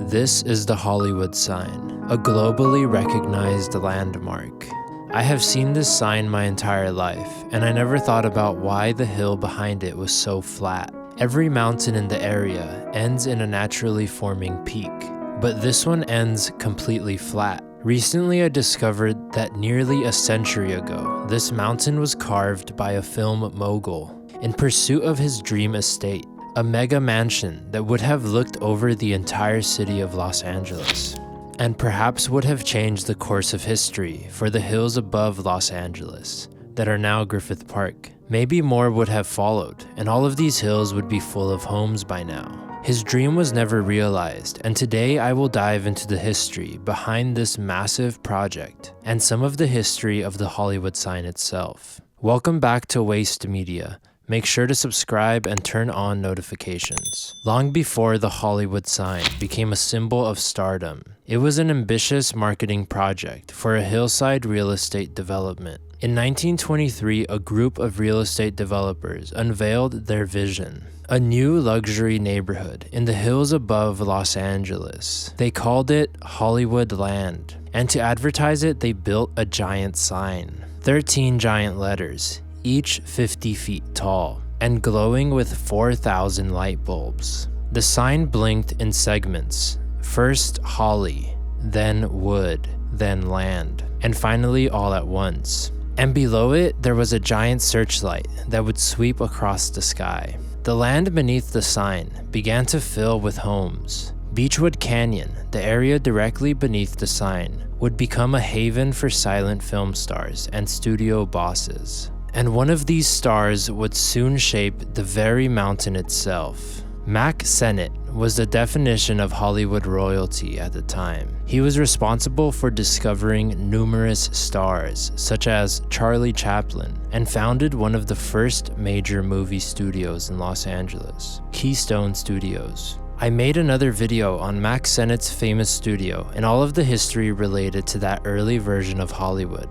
This is the Hollywood sign, a globally recognized landmark. I have seen this sign my entire life, and I never thought about why the hill behind it was so flat. Every mountain in the area ends in a naturally forming peak, but this one ends completely flat. Recently, I discovered that nearly a century ago, this mountain was carved by a film mogul in pursuit of his dream estate, a mega mansion that would have looked over the entire city of Los Angeles, and perhaps would have changed the course of history for the hills above Los Angeles that are now Griffith Park. Maybe more would have followed, and all of these hills would be full of homes by now. His dream was never realized, and today I will dive into the history behind this massive project and some of the history of the Hollywood sign itself. Welcome back to Waste Media. Make sure to subscribe and turn on notifications. Long before the Hollywood sign became a symbol of stardom, it was an ambitious marketing project for a hillside real estate development. In 1923, a group of real estate developers unveiled their vision, a new luxury neighborhood in the hills above Los Angeles. They called it Hollywoodland, and to advertise it, they built a giant sign. 13 giant letters, each 50 feet tall, and glowing with 4,000 light bulbs. The sign blinked in segments, first Holly, then wood, then land, and finally all at once. And below it, there was a giant searchlight that would sweep across the sky. The land beneath the sign began to fill with homes. Beechwood Canyon, the area directly beneath the sign, would become a haven for silent film stars and studio bosses. And one of these stars would soon shape the very mountain itself. Mack Sennett was the definition of Hollywood royalty at the time. He was responsible for discovering numerous stars, such as Charlie Chaplin, and founded one of the first major movie studios in Los Angeles, Keystone Studios. I made another video on Mack Sennett's famous studio and all of the history related to that early version of Hollywood.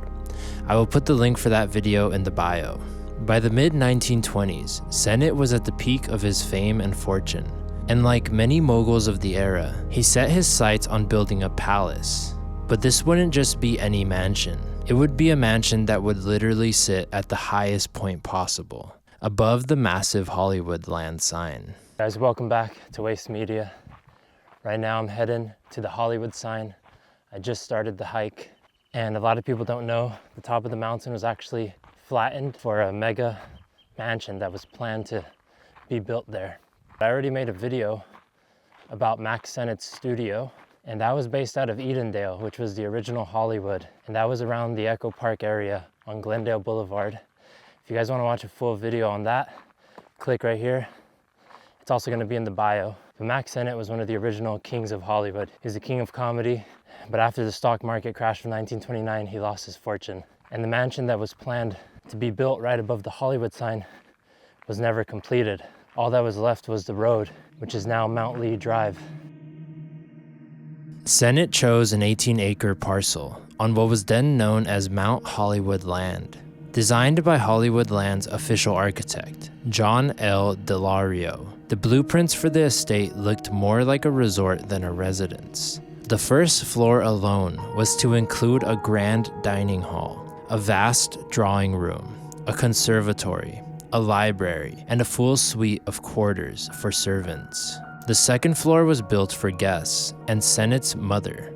I will put the link for that video in the bio. By the mid-1920s, Sennett was at the peak of his fame and fortune, and like many moguls of the era, he set his sights on building a palace. But this wouldn't just be any mansion. It would be a mansion that would literally sit at the highest point possible, above the massive Hollywoodland sign. Guys, welcome back to Waste Media. Right now I'm heading to the Hollywood sign. I just started the hike. And a lot of people don't know the top of the mountain was actually flattened for a mega mansion that was planned to be built there. I already made a video about Mack Sennett's studio, and that was based out of Edendale, which was the original Hollywood. And that was around the Echo Park area on Glendale Boulevard. If you guys want to watch a full video on that, click right here. It's also going to be in the bio. But Mack Sennett was one of the original kings of Hollywood. He's the king of comedy. But after the stock market crashed in 1929, he lost his fortune. And the mansion that was planned to be built right above the Hollywood sign was never completed. All that was left was the road, which is now Mount Lee Drive. Sennett chose an 18-acre parcel on what was then known as Mount Hollywoodland, designed by Hollywoodland's official architect, John L. Delario. The blueprints for the estate looked more like a resort than a residence. The first floor alone was to include a grand dining hall, a vast drawing room, a conservatory, a library, and a full suite of quarters for servants. The second floor was built for guests and Sennett's mother,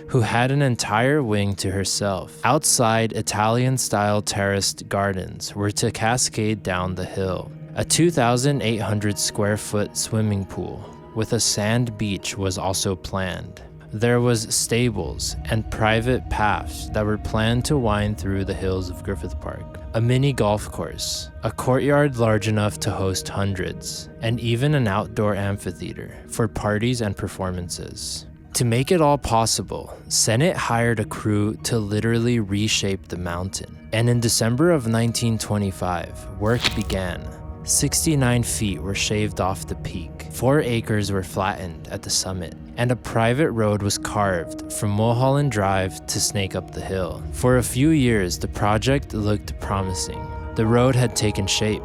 who had an entire wing to herself. Outside, Italian-style terraced gardens were to cascade down the hill. A 2,800 square foot swimming pool with a sand beach was also planned. There was stables and private paths that were planned to wind through the hills of Griffith Park, a mini golf course, a courtyard large enough to host hundreds, and even an outdoor amphitheater for parties and performances. To make it all possible, Sennett hired a crew to literally reshape the mountain, and in December of 1925, work began. 69 feet were shaved off the peak, 4 acres were flattened at the summit, and a private road was carved from Mulholland Drive to snake up the hill. For a few years, the project looked promising. The road had taken shape,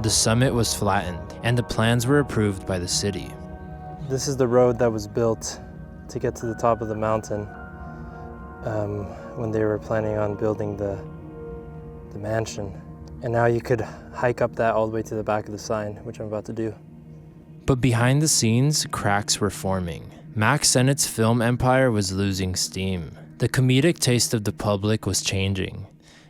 the summit was flattened, and the plans were approved by the city. This is the road that was built to get to the top of the mountain when they were planning on building the mansion. And now you could hike up that all the way to the back of the sign, which I'm about to do. But behind the scenes, cracks were forming. Mack Sennett's film empire was losing steam. The comedic taste of the public was changing,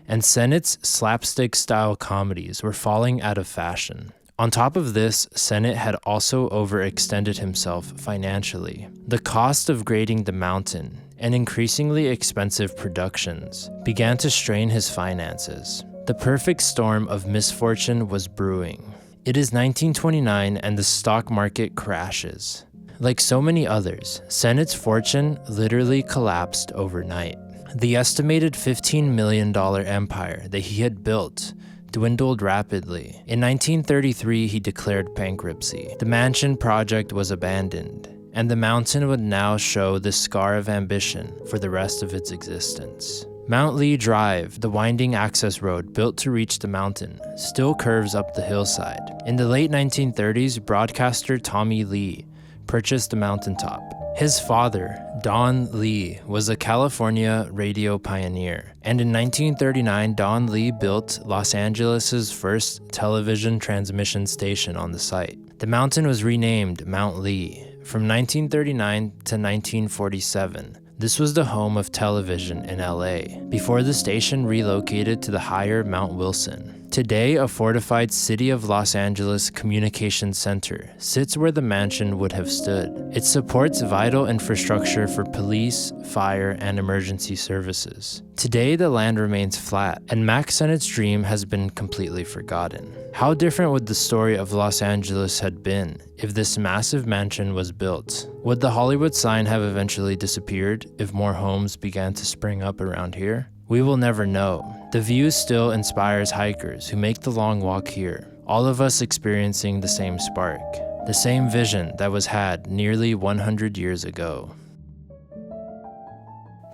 and Sennett's slapstick-style comedies were falling out of fashion. On top of this, Sennett had also overextended himself financially. The cost of grading the mountain and increasingly expensive productions began to strain his finances. The perfect storm of misfortune was brewing. It is 1929 and the stock market crashes. Like so many others, Sennett's fortune literally collapsed overnight. The estimated $15 million empire that he had built dwindled rapidly. In 1933, he declared bankruptcy. The mansion project was abandoned, and the mountain would now show the scar of ambition for the rest of its existence. Mount Lee Drive, the winding access road built to reach the mountain, still curves up the hillside. In the late 1930s, broadcaster Tommy Lee purchased the mountaintop. His father, Don Lee, was a California radio pioneer, and in 1939, Don Lee built Los Angeles' first television transmission station on the site. The mountain was renamed Mount Lee. From 1939 to 1947, this was the home of television in LA, before the station relocated to the higher Mount Wilson. Today, a fortified City of Los Angeles Communications Center sits where the mansion would have stood. It supports vital infrastructure for police, fire, and emergency services. Today, the land remains flat, and Mack Sennett's dream has been completely forgotten. How different would the story of Los Angeles had been if this massive mansion was built? Would the Hollywood sign have eventually disappeared if more homes began to spring up around here? We will never know. The view still inspires hikers who make the long walk here, all of us experiencing the same spark, the same vision that was had nearly 100 years ago.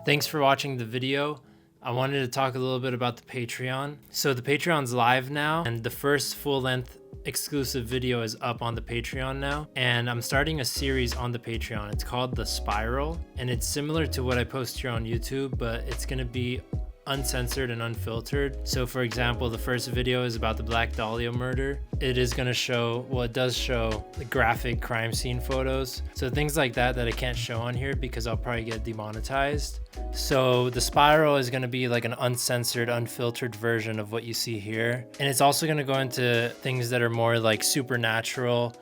Thanks for watching the video. I wanted to talk a little bit about the Patreon. So the Patreon's live now, and the first full-length exclusive video is up on the Patreon now. And I'm starting a series on the Patreon. It's called The Spiral, and it's similar to what I post here on YouTube, but it's gonna be uncensored and unfiltered. So for example, the first video is about the Black Dahlia murder. It is going to show, well, it does show the graphic crime scene photos. So things like that I can't show on here because I'll probably get demonetized. So the Spiral is going to be like an uncensored, unfiltered version of what you see here. And it's also going to go into things that are more like supernatural,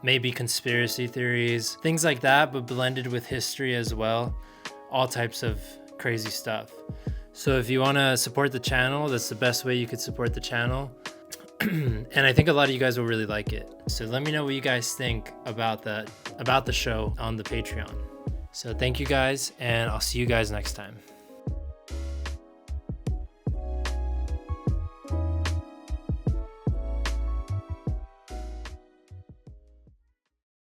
maybe conspiracy theories, things like that, but blended with history as well. All types of crazy stuff. So if you want to support the channel, that's the best way you could support the channel. And I think a lot of you guys will really like it. So let me know what you guys think about the show on the Patreon. So thank you guys, and I'll see you guys next time.